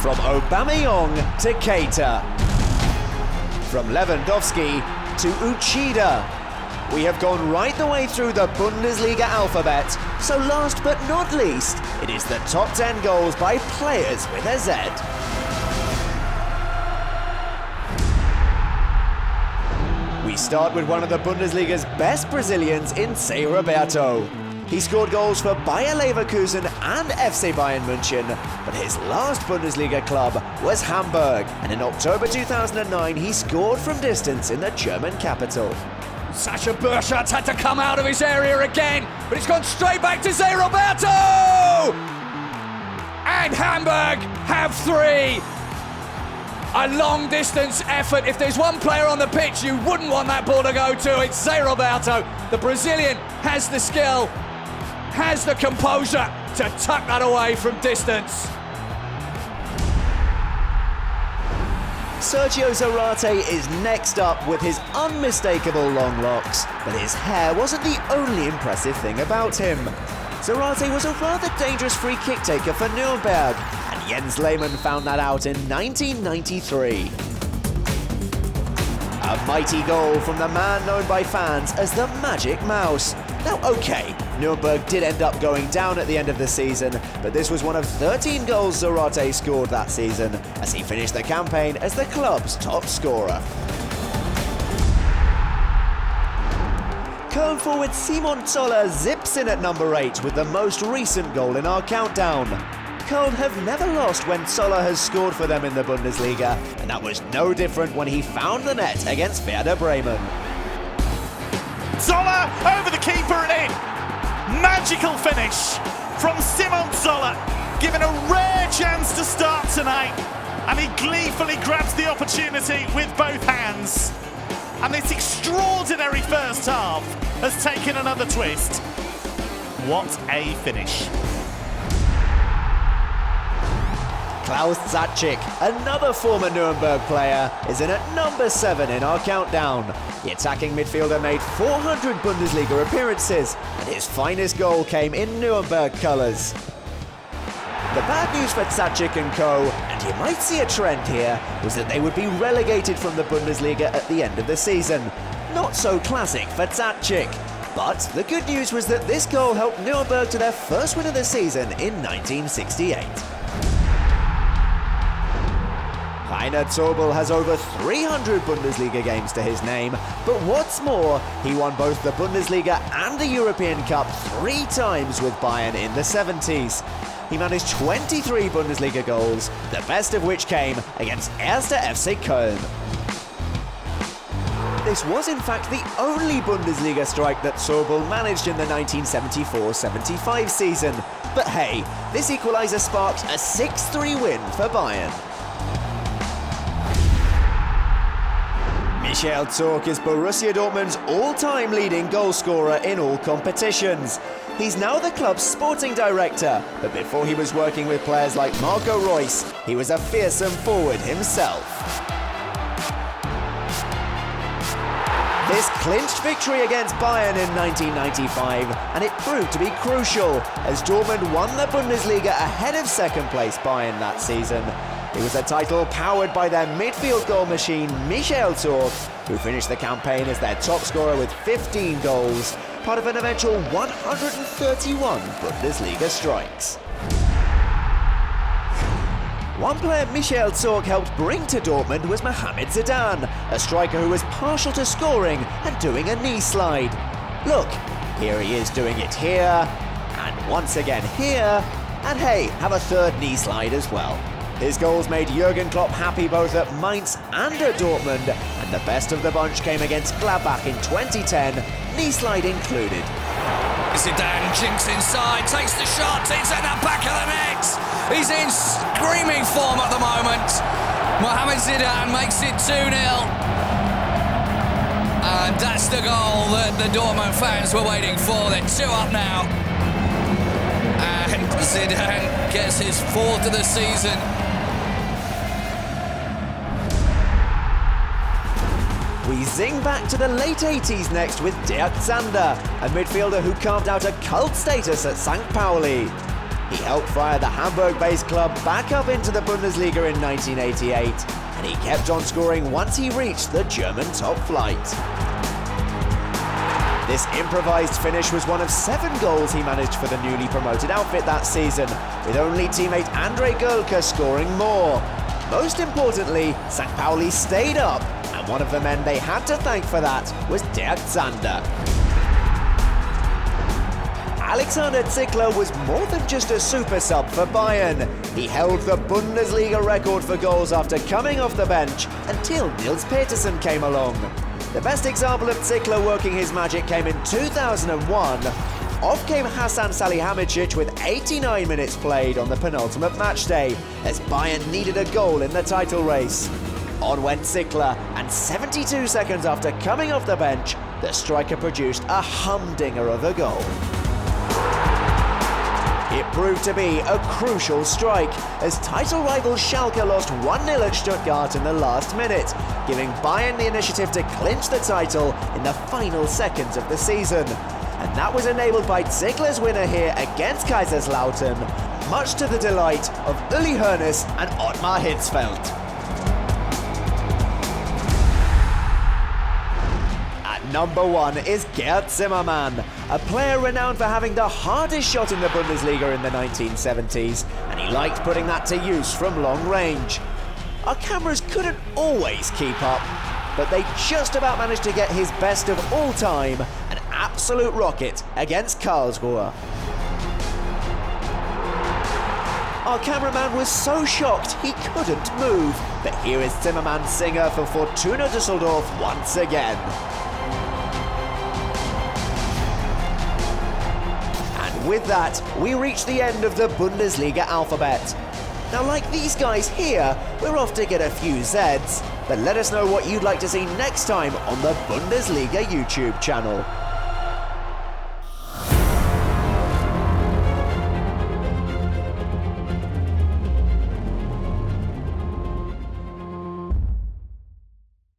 From Aubameyang to Keita. From Lewandowski to Uchida. We have gone right the way through the Bundesliga alphabet, so last but not least, it is the top 10 goals by players with a Z. We start with one of the Bundesliga's best Brazilians in Sergio Roberto. He scored goals for Bayer Leverkusen and FC Bayern München, but his last Bundesliga club was Hamburg, and in October 2009 he scored from distance in the German capital. Sascha Burchardt had to come out of his area again, but it's gone straight back to Sergio Roberto! And Hamburg have three. A long distance effort. If there's one player on the pitch you wouldn't want that ball to go to, it's Sergio Roberto. The Brazilian has the skill, has the composure to tuck that away from distance. Sergio Zarate is next up with his unmistakable long locks, but his hair wasn't the only impressive thing about him. Zarate was a rather dangerous free kick taker for Nuremberg, and Jens Lehmann found that out in 1993. A mighty goal from the man known by fans as the Magic Mouse. Now, okay, Nuremberg did end up going down at the end of the season, but this was one of 13 goals Zarate scored that season, as he finished the campaign as the club's top scorer. Köln forward Simon Zoller zips in at number 8 with the most recent goal in our countdown. Köln have never lost when Zoller has scored for them in the Bundesliga, and that was no different when he found the net against Werder Bremen. Zoller over the keeper and in. Magical finish from Simon Zoller, given a rare chance to start tonight, and he gleefully grabs the opportunity with both hands. And this extraordinary first half has taken another twist. What a finish. Klaus Zacic, another former Nuremberg player, is in at number 7 in our countdown. The attacking midfielder made 400 Bundesliga appearances, and his finest goal came in Nuremberg colours. The bad news for Zacic and co, and you might see a trend here, was that they would be relegated from the Bundesliga at the end of the season. Not so classic for Zacic. But the good news was that this goal helped Nuremberg to their first win of the season in 1968. Nat Sobel has over 300 Bundesliga games to his name, but what's more, he won both the Bundesliga and the European Cup 3 times with Bayern in the 70s. He managed 23 Bundesliga goals, the best of which came against 1. FC Köln. This was in fact the only Bundesliga strike that Sobel managed in the 1974-75 season. But hey, this equaliser sparked a 6-3 win for Bayern. Michael Zorc is Borussia Dortmund's all-time leading goalscorer in all competitions. He's now the club's sporting director, but before he was working with players like Marco Reus, he was a fearsome forward himself. This clinched victory against Bayern in 1995, and it proved to be crucial, as Dortmund won the Bundesliga ahead of second-place Bayern that season. It was a title powered by their midfield goal machine, Michael Zorc, who finished the campaign as their top scorer with 15 goals, part of an eventual 131 Bundesliga strikes. One player Michel Zorc helped bring to Dortmund was Mohamed Zidan, a striker who was partial to scoring and doing a knee slide. Look, here he is doing it here, and once again here, and hey, have a third knee slide as well. His goals made Jurgen Klopp happy both at Mainz and at Dortmund, and the best of the bunch came against Gladbach in 2010, knee slide included. Zidan jinks inside, takes the shot, it's at the back of the net. He's in screaming form at the moment. Mohamed Zidan makes it 2-0. And that's the goal that the Dortmund fans were waiting for. They're 2 up now. And Zidan gets his 4th of the season. We zing back to the late 80s next with Dirk Zander, a midfielder who carved out a cult status at St. Pauli. He helped fire the Hamburg-based club back up into the Bundesliga in 1988, and he kept on scoring once he reached the German top flight. This improvised finish was one of 7 goals he managed for the newly promoted outfit that season, with only teammate Andre Goelke scoring more. Most importantly, St. Pauli stayed up, and one of the men they had to thank for that was Der Zander. Alexander Zickler was more than just a super sub for Bayern. He held the Bundesliga record for goals after coming off the bench until Nils Petersen came along. The best example of Zickler working his magic came in 2001. Off came Hasan Salihamidzic with 89 minutes played on the penultimate match day, as Bayern needed a goal in the title race. On went Zickler, and 72 seconds after coming off the bench, the striker produced a humdinger of a goal. It proved to be a crucial strike, as title rival Schalke lost 1-0 at Stuttgart in the last minute, giving Bayern the initiative to clinch the title in the final seconds of the season. And that was enabled by Zickler's winner here against Kaiserslautern, much to the delight of Uli Hoeneß and Ottmar Hitzfeld. Number 1 is Gerd Zimmermann, a player renowned for having the hardest shot in the Bundesliga in the 1970s, and he liked putting that to use from long range. Our cameras couldn't always keep up, but they just about managed to get his best of all time, an absolute rocket against Karlsruhe. Our cameraman was so shocked he couldn't move, but here is Zimmermann's singer for Fortuna Düsseldorf once again. With that, we reach the end of the Bundesliga alphabet. Now, like these guys here, we're off to get a few Zs, but let us know what you'd like to see next time on the Bundesliga YouTube channel.